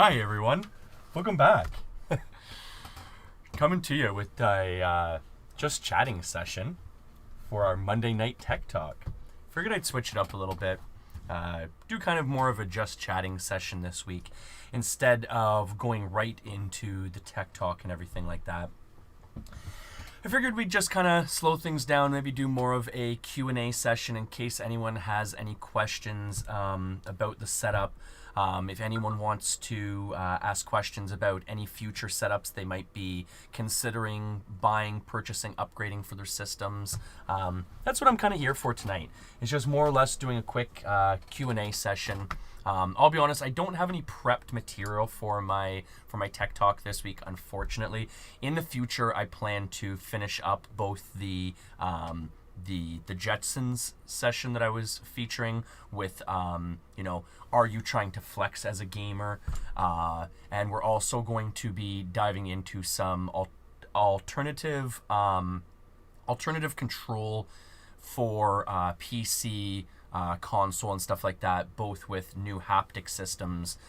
Hi everyone, welcome back. Coming to you with a just chatting session for our Monday night tech talk. Figured I'd switch it up a little bit, do kind of more of a just chatting session this week instead of going right into the tech talk and everything like that. I figured we'd just kind of slow things down, maybe do more of a Q&A session in case anyone has any questions about the setup. If anyone wants to ask questions about any future setups they might be considering buying, purchasing, upgrading for their systems, that's what I'm kind of here for tonight. It's just more or less doing a quick Q&A session. I'll be honest, I don't have any prepped material for my tech talk this week, unfortunately. In the future, I plan to finish up both the Jetsons session that I was featuring with, are you trying to flex as a gamer? And we're also going to be diving into some alternative control for PC, console and stuff like that, both with new haptic systems,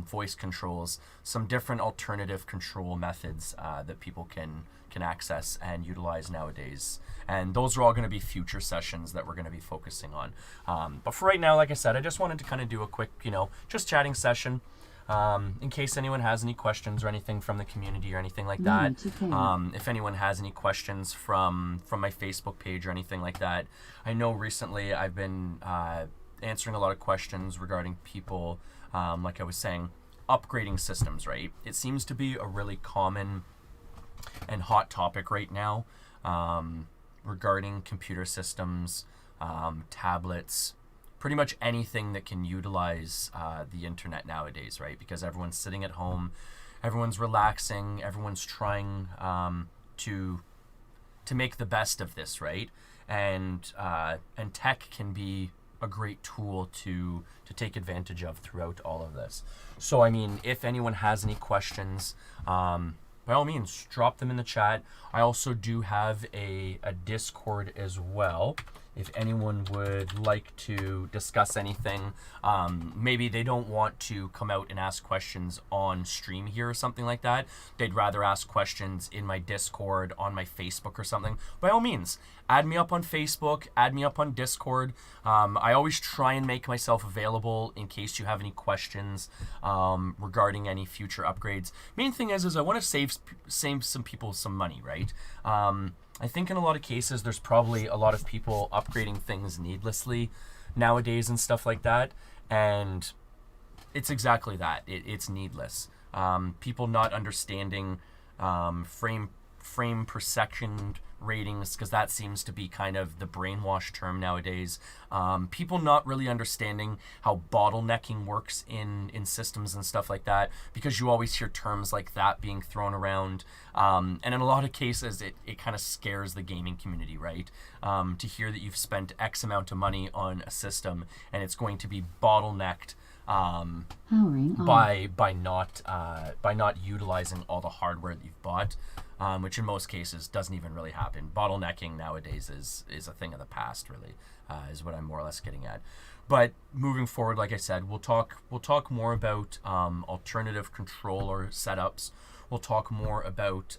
voice controls, some different alternative control methods that people can access and utilize nowadays. And those are all going to be future sessions that we're going to be focusing on. But for right now, like I said, I just wanted to kind of do a quick, just chatting session. In case anyone has any questions or anything from the community or anything like that. If anyone has any questions from my Facebook page or anything like that. I know recently I've been answering a lot of questions regarding people, like I was saying, upgrading systems, right? It seems to be a really common and hot topic right now regarding computer systems, tablets, pretty much anything that can utilize the internet nowadays, right? Because everyone's sitting at home, everyone's relaxing, everyone's trying to make the best of this, right? And tech can be a great tool to take advantage of throughout all of this. So, I mean, if anyone has any questions, by all means, drop them in the chat. I also do have a Discord as well. If anyone would like to discuss anything, maybe they don't want to come out and ask questions on stream here or something like that. They'd rather ask questions in my Discord, on my Facebook or something. By all means, add me up on Facebook, add me up on Discord. I always try and make myself available in case you have any questions regarding any future upgrades. Main thing is I want to save some people some money, right? I think in a lot of cases, there's probably a lot of people upgrading things needlessly nowadays and stuff like that. And it's exactly that. It's needless. People not understanding frame per second ratings, because that seems to be kind of the brainwash term nowadays. People not really understanding how bottlenecking works in systems and stuff like that, because you always hear terms like that being thrown around. And in a lot of cases, it kind of scares the gaming community, right? To hear that you've spent X amount of money on a system and it's going to be bottlenecked by not utilizing all the hardware that you've bought, which in most cases doesn't even really happen. Bottlenecking nowadays is a thing of the past, really, is what I'm more or less getting at. But moving forward, like I said, we'll talk more about alternative controller setups. We'll talk more about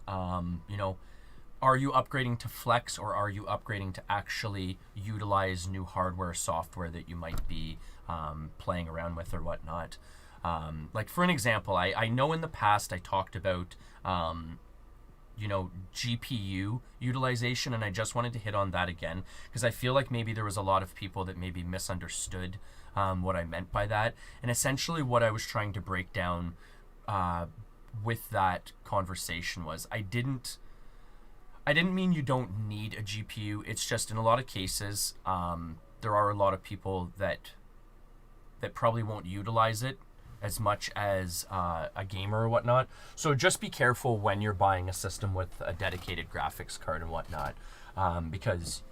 are you upgrading to flex, or are you upgrading to actually utilize new hardware, software that you might be playing around with or whatnot. Like for an example, I know in the past I talked about GPU utilization, and I just wanted to hit on that again because I feel like maybe there was a lot of people that maybe misunderstood what I meant by that. And essentially what I was trying to break down with that conversation was I didn't mean you don't need a GPU. It's just in a lot of cases there are a lot of people that probably won't utilize it as much as a gamer or whatnot. So just be careful when you're buying a system with a dedicated graphics card and whatnot, because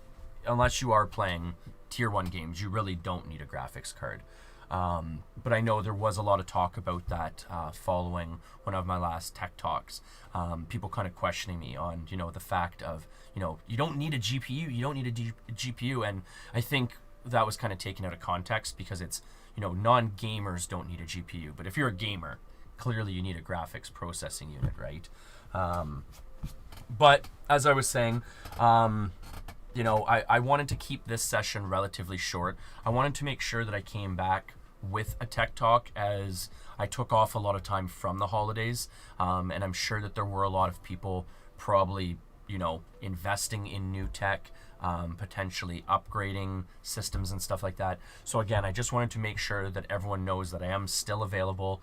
unless you are playing tier 1 games, you really don't need a graphics card. But I know there was a lot of talk about that following one of my last tech talks. People kind of questioning me on, the fact of, you don't need a GPU, you don't need a GPU. And I think that was kind of taken out of context because it's, non-gamers don't need a GPU. But if you're a gamer, clearly you need a graphics processing unit, right? But as I was saying, I wanted to keep this session relatively short. I wanted to make sure that I came back with a tech talk, as I took off a lot of time from the holidays, and I'm sure that there were a lot of people probably, investing in new tech, potentially upgrading systems and stuff like that. So again, I just wanted to make sure that everyone knows that I am still available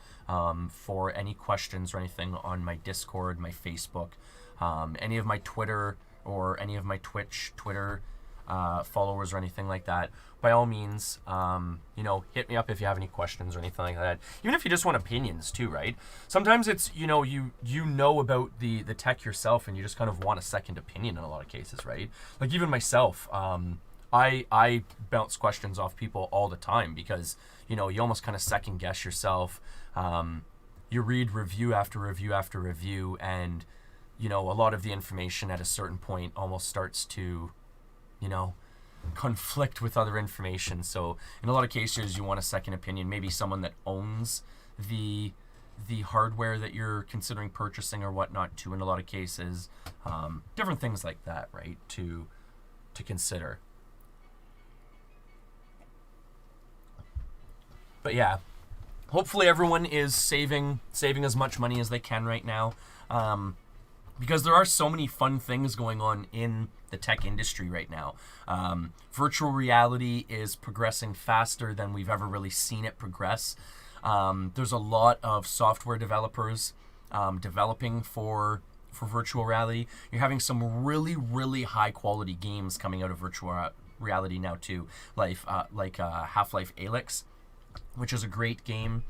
for any questions or anything on my Discord, my Facebook, any of my Twitter, or any of my Twitter followers or anything like that. By all means, hit me up if you have any questions or anything like that. Even if you just want opinions too, right? Sometimes it's, you know about the tech yourself, and you just kind of want a second opinion in a lot of cases, right? Like even myself, I bounce questions off people all the time because, you almost kind of second guess yourself. You read review after review after review, and, a lot of the information at a certain point almost starts to, conflict with other information. So in a lot of cases, you want a second opinion, maybe someone that owns the hardware that you're considering purchasing or whatnot too, in a lot of cases. Different things like that, right, to consider. But yeah, hopefully everyone is saving as much money as they can right now, because there are so many fun things going on in the tech industry right now. Virtual reality is progressing faster than we've ever really seen it progress. There's a lot of software developers developing for virtual reality. You're having some really, really high quality games coming out of virtual reality now too, like Half-Life Alyx, which is a great game.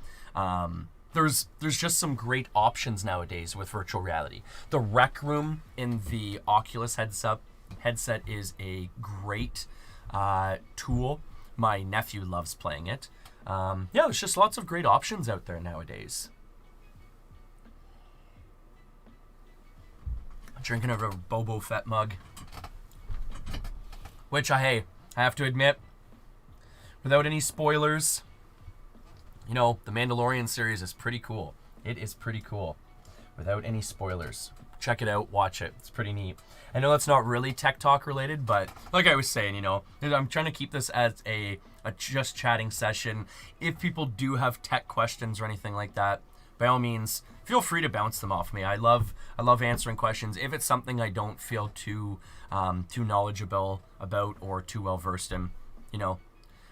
There's just some great options nowadays with virtual reality. The Rec Room in the Oculus headset is a great tool. My nephew loves playing it. There's just lots of great options out there nowadays. I'm drinking out of a Boba Fett mug, which I have to admit, without any spoilers, the Mandalorian series is pretty cool. It is pretty cool. Without any spoilers. Check it out. Watch it. It's pretty neat. I know that's not really tech talk related, but like I was saying, I'm trying to keep this as a just chatting session. If people do have tech questions or anything like that, by all means, feel free to bounce them off me. I love answering questions. If it's something I don't feel too knowledgeable about or too well versed in,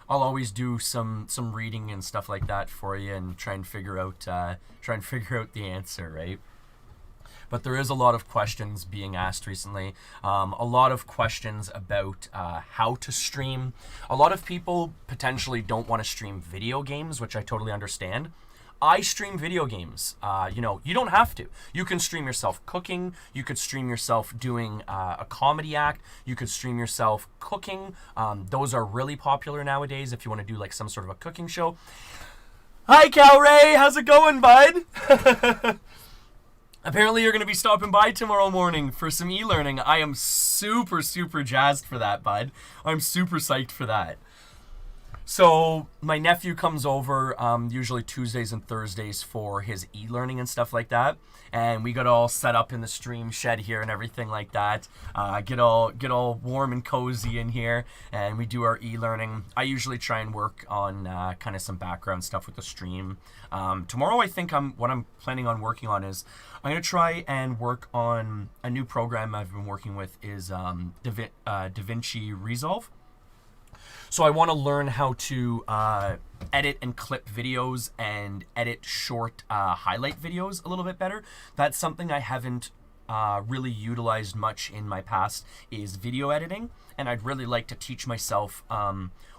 I'll always do some reading and stuff like that for you and try and figure out the answer, right? But there is a lot of questions being asked recently. A lot of questions about how to stream. A lot of people potentially don't want to stream video games, which I totally understand. I stream video games. You don't have to. You can stream yourself cooking. You could stream yourself doing a comedy act. You could stream yourself cooking. Those are really popular nowadays if you want to do like some sort of a cooking show. Hi, Cal Ray. How's it going, bud? Apparently you're going to be stopping by tomorrow morning for some e-learning. I am super, super jazzed for that, bud. I'm super psyched for that. So my nephew comes over usually Tuesdays and Thursdays for his e-learning and stuff like that, and we got all set up in the stream shed here and everything like that. Get all warm and cozy in here, and we do our e-learning. I usually try and work on kind of some background stuff with the stream. Tomorrow, I think what I'm planning on working on is I'm gonna try and work on a new program I've been working with is DaVinci Resolve. So I want to learn how to edit and clip videos and edit short highlight videos a little bit better. That's something I haven't really utilized much in my past, is video editing, and I'd really like to teach myself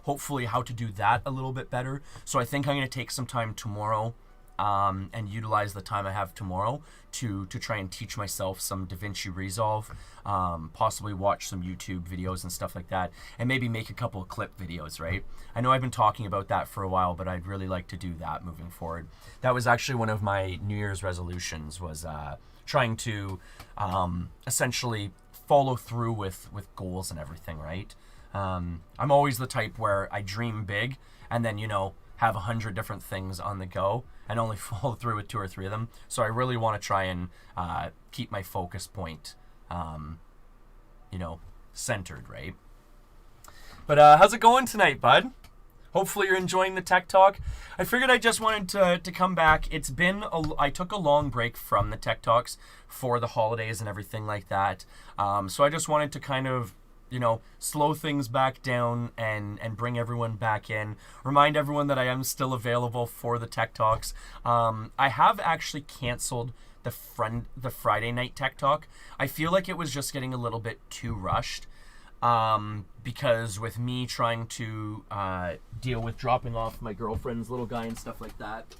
hopefully how to do that a little bit better. So I think I'm going to take some time tomorrow and utilize the time I have tomorrow to try and teach myself some DaVinci Resolve, possibly watch some YouTube videos and stuff like that, and maybe make a couple of clip videos, right? I know I've been talking about that for a while, but I'd really like to do that moving forward. That was actually one of my New Year's resolutions, was trying to essentially follow through with goals and everything, right? I'm always the type where I dream big and then, have 100 different things on the go and only follow through with 2 or 3 of them. So I really want to try and keep my focus point, centered, right? But how's it going tonight, bud? Hopefully you're enjoying the Tech Talk. I figured I just wanted to come back. I took a long break from the Tech Talks for the holidays and everything like that. So I just wanted to kind of, slow things back down and bring everyone back in. Remind everyone that I am still available for the Tech Talks. I have actually canceled the Friday night Tech Talk. I feel like it was just getting a little bit too rushed. Because with me trying to deal with dropping off my girlfriend's little guy and stuff like that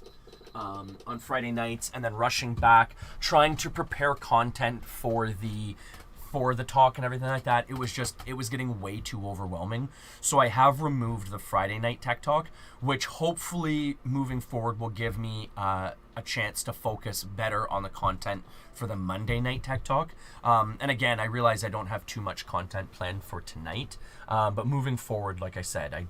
on Friday nights, and then rushing back, trying to prepare content for the talk and everything like that, it was getting way too overwhelming. So I have removed the Friday night Tech Talk, which hopefully moving forward will give me a chance to focus better on the content for the Monday night Tech Talk. And again, I realize I don't have too much content planned for tonight, but moving forward, like I said, I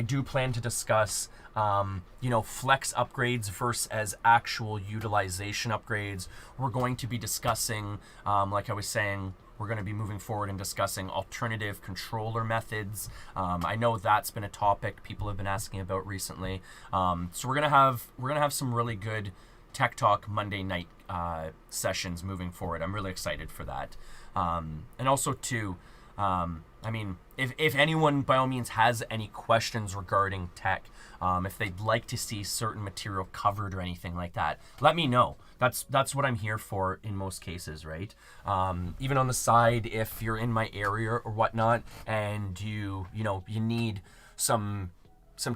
do plan to discuss flex upgrades versus actual utilization upgrades. We're going to be discussing, like I was saying, we're going to be moving forward and discussing alternative controller methods. I know that's been a topic people have been asking about recently. So we're gonna have some really good Tech Talk Monday night sessions moving forward. I'm really excited for that. And also too, if anyone by all means has any questions regarding tech, if they'd like to see certain material covered or anything like that, let me know. That's what I'm here for in most cases, right? Even on the side, if you're in my area or whatnot, and you need some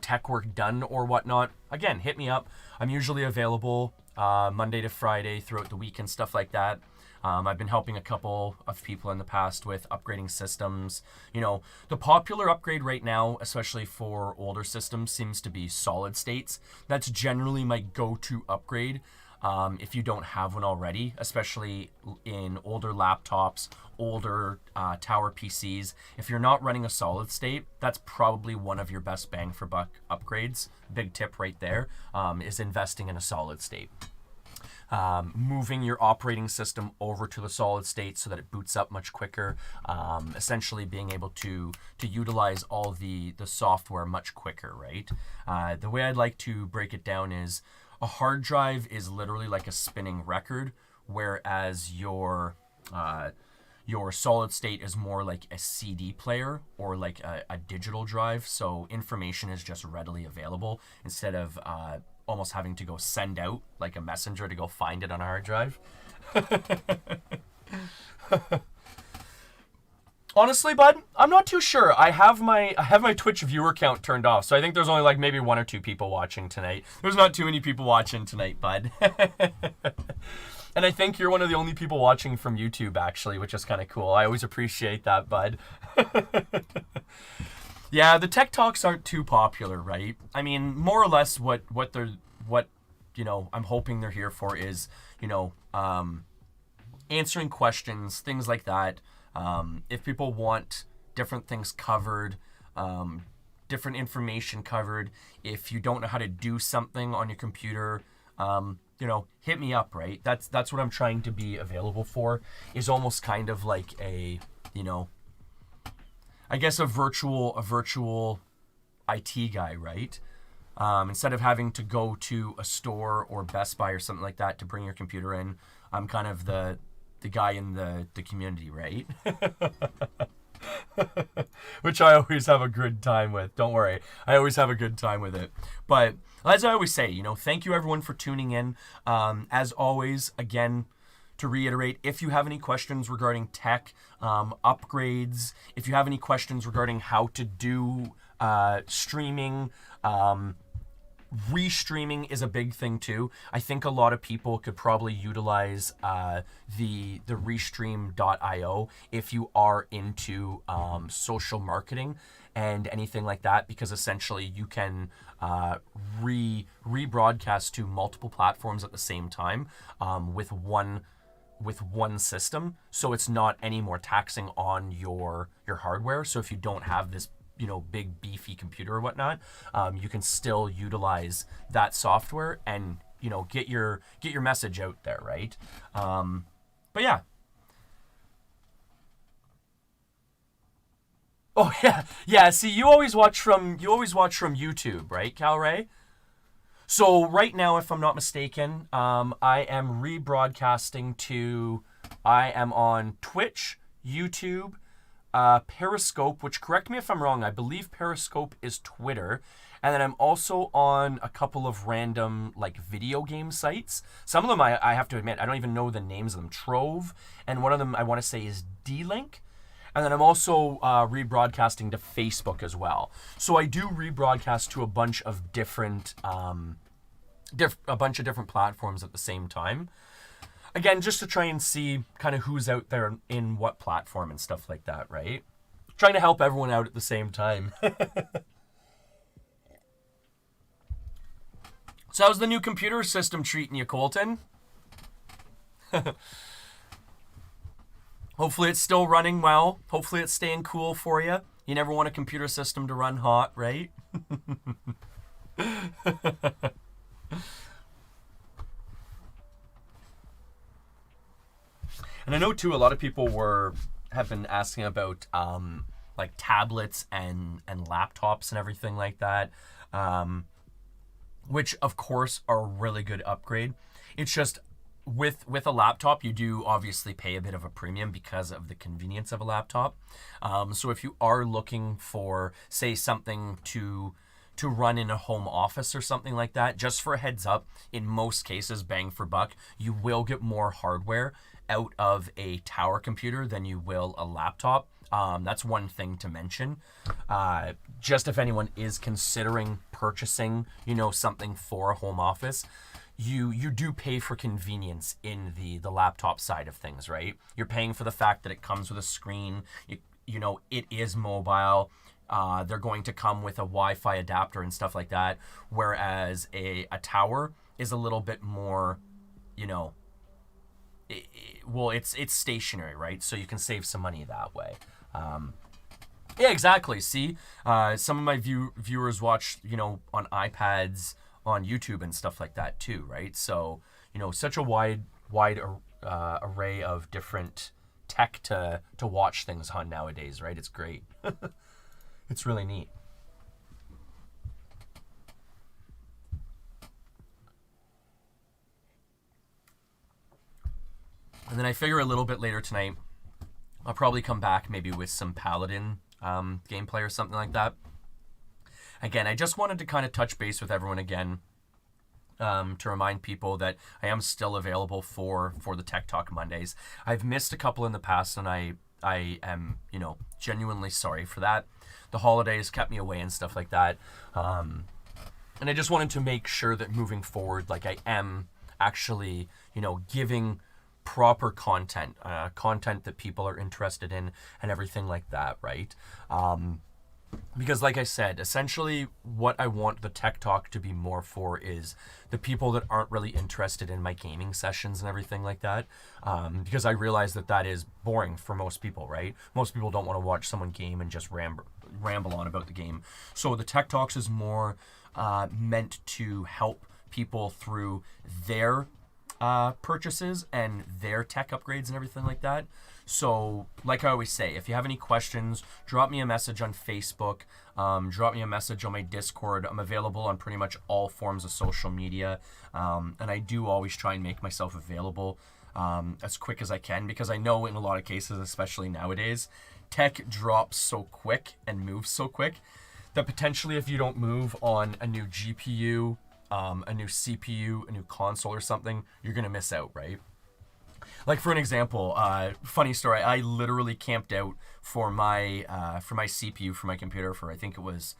tech work done or whatnot, again, hit me up. I'm usually available Monday to Friday throughout the week and stuff like that. I've been helping a couple of people in the past with upgrading systems. The popular upgrade right now, especially for older systems, seems to be solid states. That's generally my go-to upgrade if you don't have one already, especially in older laptops, older tower PCs. If you're not running a solid state, that's probably one of your best bang for buck upgrades. Big tip right there is investing in a solid state. Moving your operating system over to the solid state so that it boots up much quicker, essentially being able to utilize all the software much quicker, right? The way I'd like to break it down is a hard drive is literally like a spinning record, whereas your solid state is more like a CD player or like a digital drive, so information is just readily available instead of almost having to go send out like a messenger to go find it on a hard drive. Honestly, bud, I'm not too sure. I have my Twitch viewer count turned off, so I think there's only like maybe 1 or 2 people watching tonight. There's not too many people watching tonight, bud. And I think you're one of the only people watching from YouTube, actually, which is kind of cool. I always appreciate that, bud. Yeah, the Tech Talks aren't too popular, right? I mean, more or less what I'm hoping they're here for is, answering questions, things like that. If people want different things covered, different information covered, if you don't know how to do something on your computer, hit me up, right? That's what I'm trying to be available for, is almost kind of like a virtual IT guy, right? Instead of having to go to a store or Best Buy or something like that to bring your computer in, I'm kind of the guy in the community, right? Which I always have a good time with. Don't worry. I always have a good time with it. But as I always say, thank you everyone for tuning in. As always, again, to reiterate, if you have any questions regarding tech, upgrades, if you have any questions regarding how to do streaming, restreaming is a big thing too. I think a lot of people could probably utilize the restream.io if you are into social marketing and anything like that, because essentially you can rebroadcast to multiple platforms at the same time with one system, so it's not any more taxing on your hardware. So if you don't have this big beefy computer or whatnot, you can still utilize that software and get your message out there, right? But yeah. Oh yeah, yeah. See, you always watch from YouTube, right, Cal Ray? So right now, if I'm not mistaken, I am rebroadcasting to. I am on Twitch, YouTube, Periscope. Which, correct me if I'm wrong, I believe Periscope is Twitter. And then I'm also on a couple of random like video game sites. Some of them I have to admit I don't even know the names of them. Trove, and one of them I want to say is D-Link. And then I'm also rebroadcasting to Facebook as well. So I do rebroadcast to a bunch of different platforms at the same time. Again, just to try and see kind of who's out there in what platform and stuff like that, right? Trying to help everyone out at the same time. So how's the new computer system treating you, Colton? Hopefully it's still running well. Hopefully it's staying cool for you. You never want a computer system to run hot, right? And I know too, a lot of people have been asking about like tablets and laptops and everything like that, which of course are a really good upgrade. It's just with a laptop, you do obviously pay a bit of a premium because of the convenience of a laptop. So if you are looking for, say, something to run in a home office or something like that, just for a heads up, in most cases, bang for buck, you will get more hardware out of a tower computer than you will a laptop. That's one thing to mention. Just if anyone is considering purchasing, something for a home office, you do pay for convenience in the laptop side of things, right? You're paying for the fact that it comes with a screen. It is mobile. They're going to come with a Wi-Fi adapter and stuff like that. Whereas a tower is a little bit more, it's stationary, right? So you can save some money that way. Yeah, exactly. See, some of my viewers watch, on iPads, on YouTube and stuff like that too, right? So, such a wide array of different tech to watch things on nowadays, right? It's great. It's really neat. And then I figure a little bit later tonight, I'll probably come back maybe with some Paladin gameplay or something like that. Again, I just wanted to kind of touch base with everyone again, to remind people that I am still available for the Tech Talk Mondays. I've missed a couple in the past, and I am, genuinely sorry for that. The holidays kept me away and stuff like that. And I just wanted to make sure that moving forward, like, I am actually, giving proper content that people are interested in and everything like that, right? Because like I said, essentially what I want the Tech Talk to be more for is the people that aren't really interested in my gaming sessions and everything like that. Because I realize that is boring for most people, right? Most people don't want to watch someone game and just ramble on about the game. So the Tech Talks is more meant to help people through their purchases and their tech upgrades and everything like that. So, like I always say, if you have any questions, drop me a message on Facebook, drop me a message on my Discord. I'm available on pretty much all forms of social media, and I do always try and make myself available as quick as I can, because I know in a lot of cases, especially nowadays, tech drops so quick and moves so quick that potentially if you don't move on a new GPU, a new CPU, a new console or something, you're going to miss out, right? Like, for an example, funny story, I literally camped out for my CPU, for my computer, for I think it was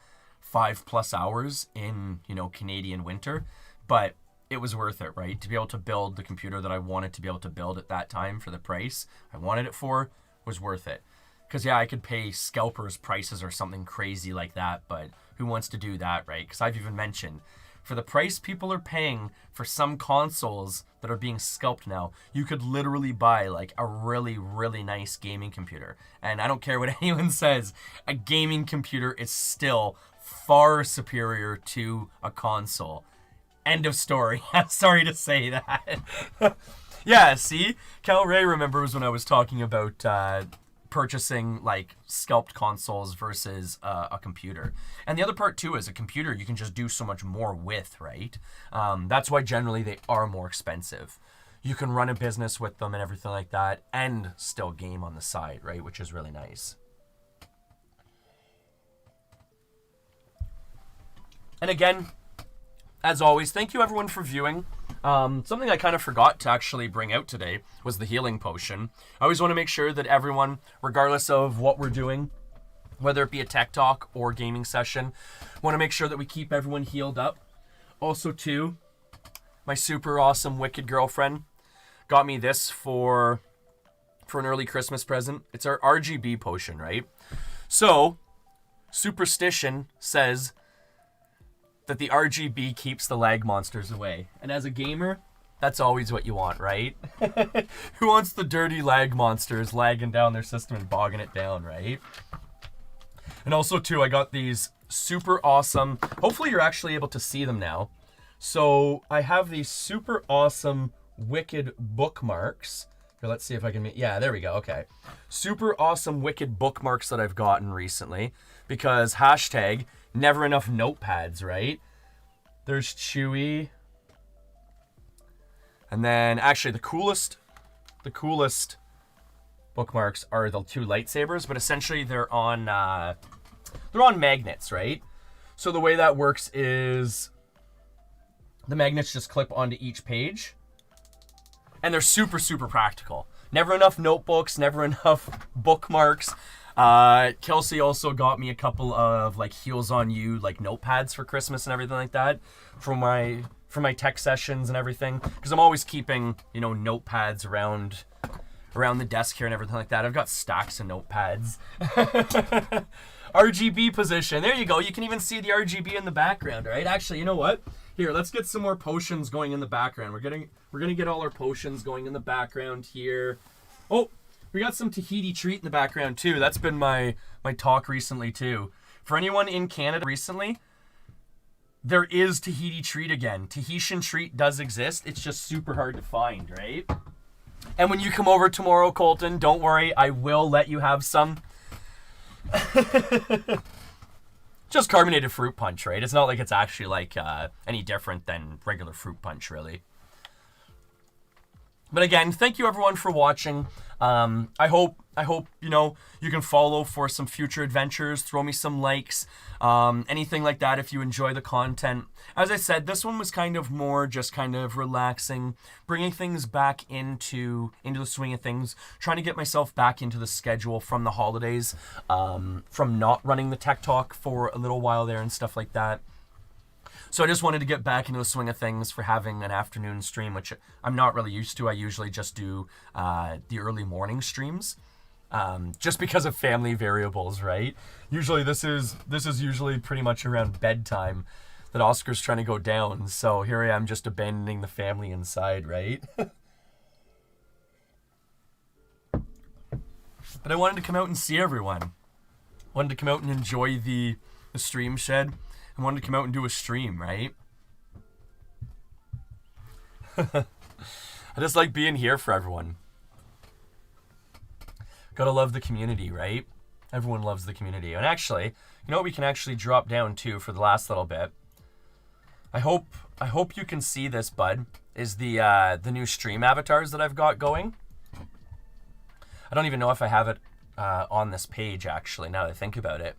5+ hours in, Canadian winter, but it was worth it, right? To be able to build the computer that I wanted to be able to build at that time for the price I wanted it for was worth it. Because, yeah, I could pay scalpers prices or something crazy like that, but who wants to do that, right? Because I've even mentioned, For the price people are paying for some consoles that are being scalped now, you could literally buy like a really, really nice gaming computer. And I don't care what anyone says, a gaming computer is still far superior to a console. End of story. I'm sorry to say that. Yeah, see? Cal Ray remembers when I was talking about purchasing like scalped consoles versus a computer. And the other part too is a computer you can just do so much more with, right? That's why generally they are more expensive. You can run a business with them and everything like that and still game on the side, right? Which is really nice. And again, as always, thank you everyone for viewing. Something I kind of forgot to actually bring out today was the healing potion. I always want to make sure that everyone, regardless of what we're doing, whether it be a tech talk or gaming session, want to make sure that we keep everyone healed up. Also, too, my super awesome wicked girlfriend got me this for an early Christmas present. It's our RGB potion, right? So, superstition says that the RGB keeps the lag monsters away. And as a gamer, that's always what you want, right? Who wants the dirty lag monsters lagging down their system and bogging it down, right? And also, too, I got these super awesome... Hopefully you're actually able to see them now. So, I have these super awesome wicked bookmarks. Here, let's see if I can... Yeah, there we go, okay. Super awesome wicked bookmarks that I've gotten recently. Because hashtag... never enough notepads, right? There's Chewy. And then actually the coolest bookmarks are the two lightsabers, but essentially they're on magnets, right? So the way that works is the magnets just clip onto each page. And they're super, super practical. Never enough notebooks, never enough bookmarks. Kelsey also got me a couple of like Heels on You like notepads for Christmas and everything like that for my tech sessions and everything, because I'm always keeping, you know, notepads around the desk here and everything like that. I've got stacks of notepads. RGB position, there you go. You can even see the RGB in the background, right? Actually, you know what, here, let's get some more potions going in the background. We're gonna get all our potions going in the background here. Oh, we got some Tahiti Treat in the background too. That's been my talk recently too. For anyone in Canada recently, there is Tahiti Treat again. Tahitian Treat does exist. It's just super hard to find, right? And when you come over tomorrow, Colton, don't worry, I will let you have some. Just carbonated fruit punch, right? It's not like it's actually like any different than regular fruit punch, really. But again, thank you everyone for watching. I hope you know you can follow for some future adventures. Throw me some likes, anything like that if you enjoy the content. As I said, this one was kind of more just kind of relaxing, bringing things back into the swing of things, trying to get myself back into the schedule from the holidays, from not running the tech talk for a little while there and stuff like that. So I just wanted to get back into the swing of things for having an afternoon stream, which I'm not really used to. I usually just do the early morning streams, just because of family variables, right? Usually this is usually pretty much around bedtime that Oscar's trying to go down. So here I am just abandoning the family inside, right? But I wanted to come out and see everyone. Wanted to come out and enjoy the stream shed. I wanted to come out and do a stream, right? I just like being here for everyone. Gotta love the community, right? Everyone loves the community. And actually, you know what we can actually drop down to for the last little bit? I hope you can see this, bud, is the new stream avatars that I've got going. I don't even know if I have it on this page, actually, now that I think about it.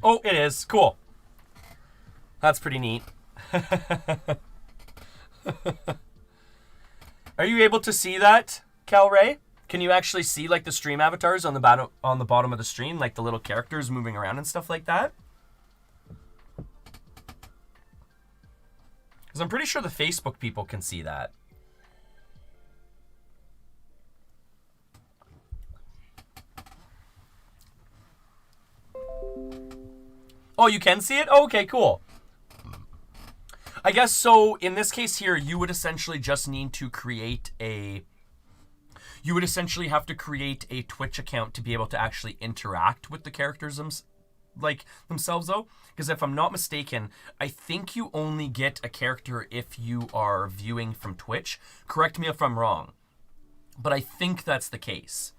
Oh, it is. Cool. That's pretty neat. Are you able to see that, Cal Ray? Can you actually see like the stream avatars on the bottom of the stream, like the little characters moving around and stuff like that? Because I'm pretty sure the Facebook people can see that. Oh, you can see it? Oh, okay, cool. I guess so. In this case here, you would essentially just need to create a... You would essentially have to create a Twitch account to be able to actually interact with the characters themselves, though. Because if I'm not mistaken, I think you only get a character if you are viewing from Twitch. Correct me if I'm wrong. But I think that's the case.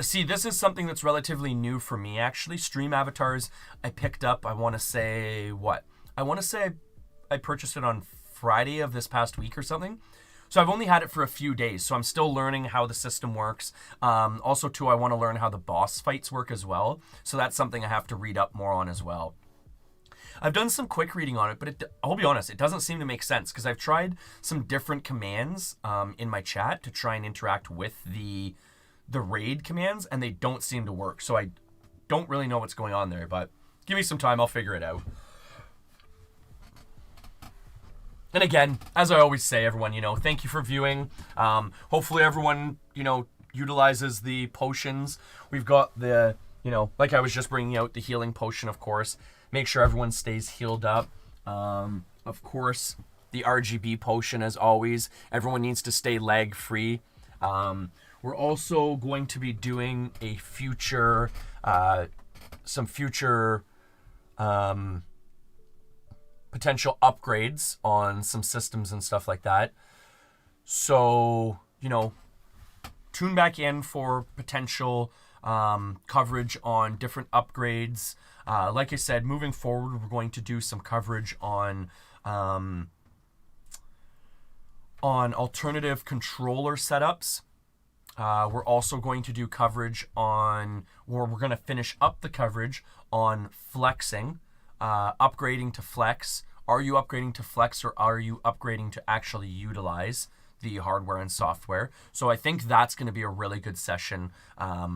See, this is something that's relatively new for me, actually. Stream avatars, I picked up, I want to say I purchased it on Friday of this past week or something. So I've only had it for a few days, so I'm still learning how the system works. Also, too, I want to learn how the boss fights work as well. So that's something I have to read up more on as well. I've done some quick reading on it, but I'll be honest, it doesn't seem to make sense because I've tried some different commands in my chat to try and interact with the raid commands, and they don't seem to work. So I don't really know what's going on there, but give me some time, I'll figure it out. And again, as I always say, everyone, thank you for viewing. Hopefully everyone, utilizes the potions. We've got the, like I was just bringing out, the healing potion, of course. Make sure everyone stays healed up. Of course, the RGB potion, as always. Everyone needs to stay lag free. We're also going to be doing a future, some future potential upgrades on some systems and stuff like that. So, tune back in for potential coverage on different upgrades. Like I said, moving forward, we're going to do some coverage on alternative controller setups. We're also going to do coverage on, or we're going to finish up the coverage on flexing, upgrading to flex. Are you upgrading to flex, or are you upgrading to actually utilize the hardware and software? So I think that's going to be a really good session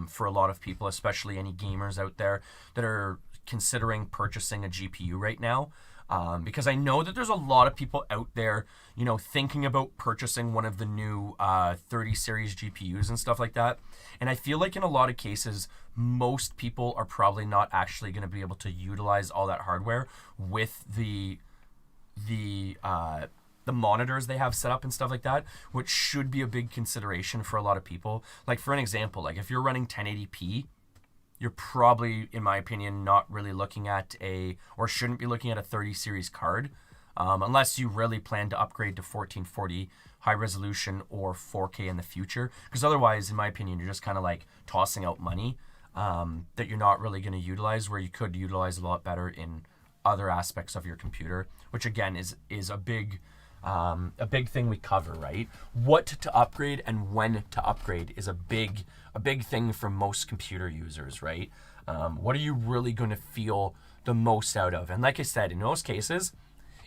for a lot of people, especially any gamers out there that are considering purchasing a GPU right now. Because I know that there's a lot of people out there, thinking about purchasing one of the new 30 series GPUs and stuff like that. And I feel like in a lot of cases, most people are probably not actually going to be able to utilize all that hardware with the monitors they have set up and stuff like that, which should be a big consideration for a lot of people. Like, for an example, like if you're running 1080p, you're probably, in my opinion, not really looking at or shouldn't be looking at a 30 series card, unless you really plan to upgrade to 1440 high resolution or 4K in the future. Because otherwise, in my opinion, you're just kind of like tossing out money that you're not really going to utilize, where you could utilize a lot better in other aspects of your computer, which again is a big thing we cover, right? What to upgrade and when to upgrade is a big thing for most computer users, right? What are you really going to feel the most out of? And like I said, in most cases,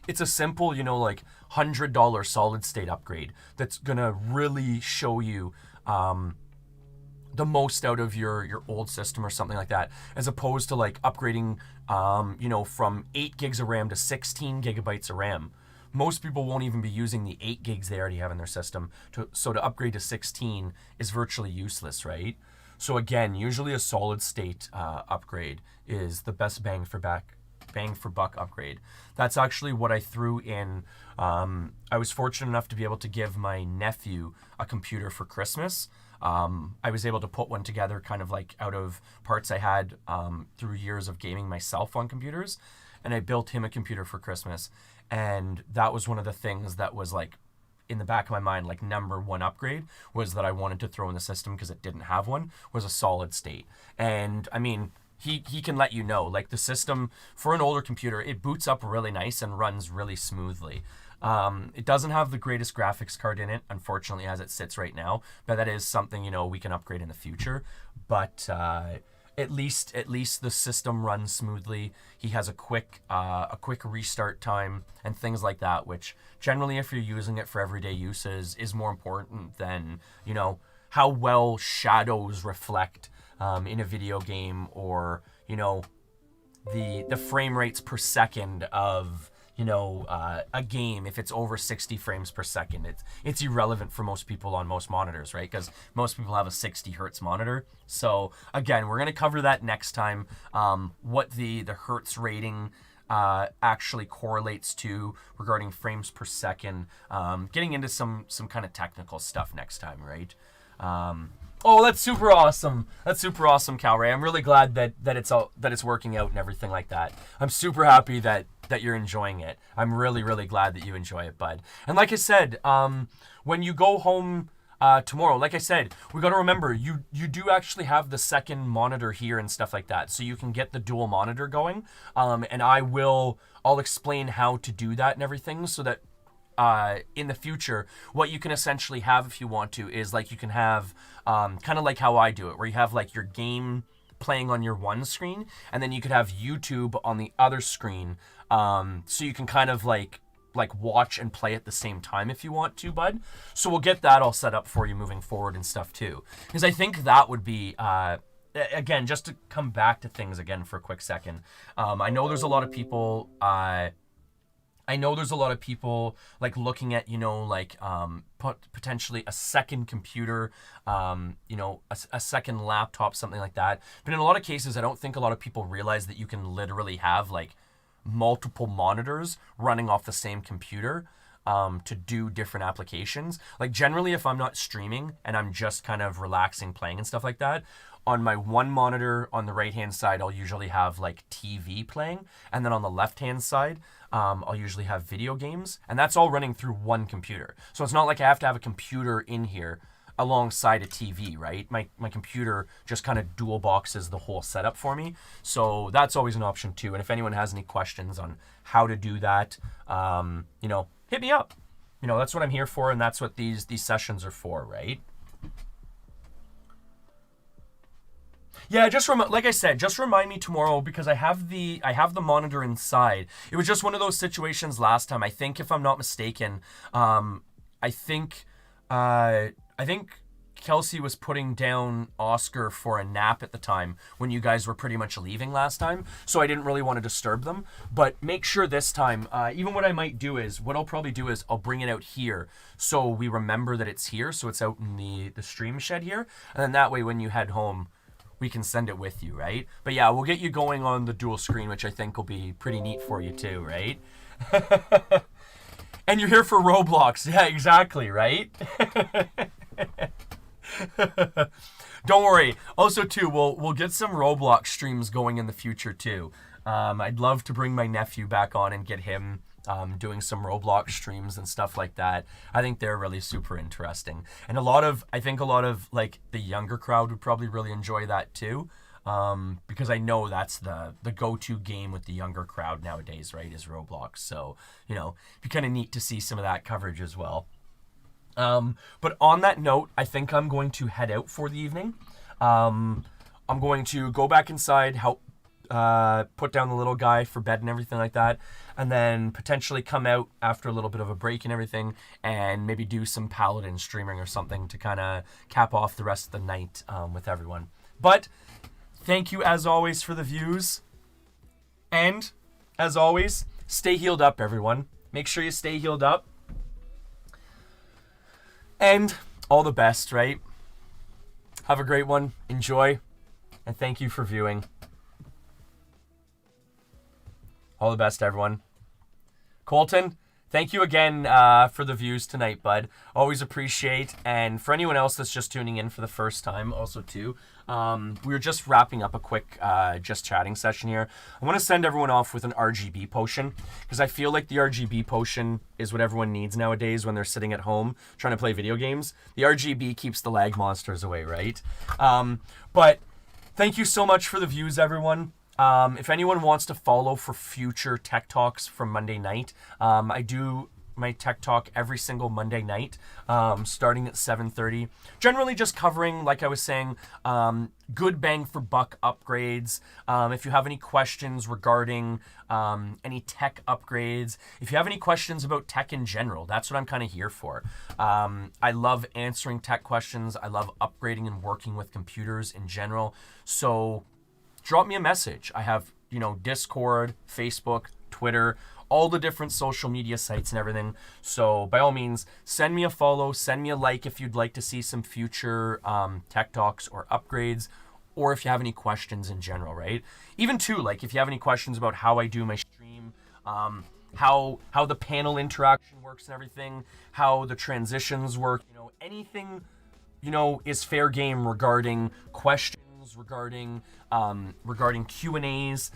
it's a simple, like $100 solid state upgrade that's going to really show you the most out of your old system or something like that, as opposed to like upgrading, from 8 gigs of RAM to 16 gigabytes of RAM. Most people won't even be using the 8 gigs they already have in their system. So to upgrade to 16 is virtually useless, right? So again, usually a solid state upgrade is the best bang for buck upgrade. That's actually what I threw in. I was fortunate enough to be able to give my nephew a computer for Christmas. I was able to put one together kind of like out of parts I had through years of gaming myself on computers. And I built him a computer for Christmas. And that was one of the things that was like in the back of my mind, like number one upgrade was that I wanted to throw in the system because it didn't have one, was a solid state. And I mean, he can let you know, like the system for an older computer, it boots up really nice and runs really smoothly. It doesn't have the greatest graphics card in it, unfortunately, as it sits right now, but that is something, we can upgrade in the future. But at least the system runs smoothly. He has a quick restart time and things like that, which generally, if you're using it for everyday uses, is more important than, how well shadows reflect in a video game, or, the frame rates per second of, a game, if it's over 60 frames per second, it's irrelevant for most people on most monitors, right? Because most people have a 60 hertz monitor. So again, we're going to cover that next time, what the hertz rating actually correlates to regarding frames per second, getting into some kind of technical stuff next time, right? Oh, that's super awesome. That's super awesome, Calray. I'm really glad that it's working out and everything like that. I'm super happy that you're enjoying it. I'm really, really glad that you enjoy it, bud. And like I said, when you go home tomorrow, like I said, we got to remember you do actually have the second monitor here and stuff like that, so you can get the dual monitor going. And I'll explain how to do that and everything, so that in the future, what you can essentially have, if you want to, is like you can have kind of like how I do it, where you have like your game playing on your one screen, and then you could have YouTube on the other screen, so you can kind of like watch and play at the same time if you want to, bud. So we'll get that all set up for you moving forward and stuff too, because I think that would be again, just to come back to things again for a quick second. I know there's a lot of people like looking at, potentially a second computer, a second laptop, something like that. But in a lot of cases, I don't think a lot of people realize that you can literally have like multiple monitors running off the same computer to do different applications. Like generally, if I'm not streaming and I'm just kind of relaxing, playing and stuff like that, on my one monitor on the right-hand side, I'll usually have like TV playing. And then on the left-hand side, I'll usually have video games. And that's all running through one computer. So it's not like I have to have a computer in here alongside a TV, right? My computer just kind of dual boxes the whole setup for me. So that's always an option too. And if anyone has any questions on how to do that, hit me up. That's what I'm here for, and that's what these sessions are for, right? Yeah, like I said, just remind me tomorrow, because I have the monitor inside. It was just one of those situations last time. I think, if I'm not mistaken, I think Kelsey was putting down Oscar for a nap at the time when you guys were pretty much leaving last time, so I didn't really want to disturb them. But make sure this time, even what I'll probably do is I'll bring it out here so we remember that it's here, so it's out in the stream shed here, and then that way when you head home, we can send it with you, right? But yeah, we'll get you going on the dual screen, which I think will be pretty neat for you too, right? And you're here for Roblox. Yeah, exactly, right? Don't worry. Also too, we'll get some Roblox streams going in the future too. I'd love to bring my nephew back on and get him doing some Roblox streams and stuff like that. I think they're really super interesting. And I think a lot of like the younger crowd would probably really enjoy that too. Because I know that's the go-to game with the younger crowd nowadays, right, is Roblox. So, it'd be kind of neat to see some of that coverage as well. But on that note, I think I'm going to head out for the evening. I'm going to go back inside, help put down the little guy for bed and everything like that, and then potentially come out after a little bit of a break and everything, and maybe do some Paladin streaming or something to kind of cap off the rest of the night with everyone. But thank you as always for the views, and as always, stay healed up, everyone. Make sure you stay healed up, and all the best, right? Have a great one, enjoy, and thank you for viewing. All the best, everyone. Colton, thank you again for the views tonight, bud. Always appreciate. And for anyone else that's just tuning in for the first time, also too, we were just wrapping up a quick just chatting session here. I want to send everyone off with an RGB potion, because I feel like the RGB potion is what everyone needs nowadays when they're sitting at home trying to play video games. The RGB keeps the lag monsters away, right? But thank you so much for the views, everyone. If anyone wants to follow for future tech talks from Monday night, I do my tech talk every single Monday night, starting at 7:30. Generally just covering, like I was saying, good bang for buck upgrades. If you have any questions regarding any tech upgrades, if you have any questions about tech in general, that's what I'm kind of here for. I love answering tech questions. I love upgrading and working with computers in general. So drop me a message. I have, Discord, Facebook, Twitter, all the different social media sites and everything. So by all means, send me a follow, send me a like if you'd like to see some future tech talks or upgrades, or if you have any questions in general, right? Even too, like if you have any questions about how I do my stream, how the panel interaction works and everything, how the transitions work, anything, is fair game regarding questions, regarding Q&As.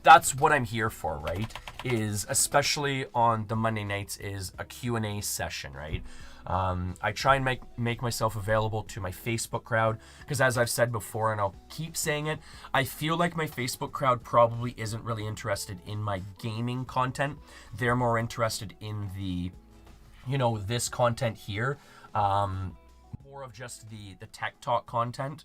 That's what I'm here for, right? Is especially on the Monday nights is a Q&A session, right? I try and make myself available to my Facebook crowd because, as I've said before, and I'll keep saying it, I feel like my Facebook crowd probably isn't really interested in my gaming content. They're more interested in the, this content here, more of just the tech talk content.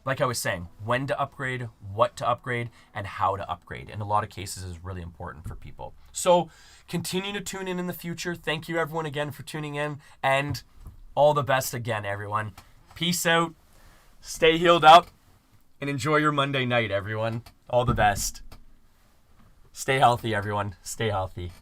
Like I was saying, when to upgrade, what to upgrade, and how to upgrade. In a lot of cases is really important for people. So continue to tune in the future. Thank you everyone again for tuning in, and all the best again, everyone. Peace out. Stay healed up and enjoy your Monday night, everyone. All the best. Stay healthy, everyone. Stay healthy.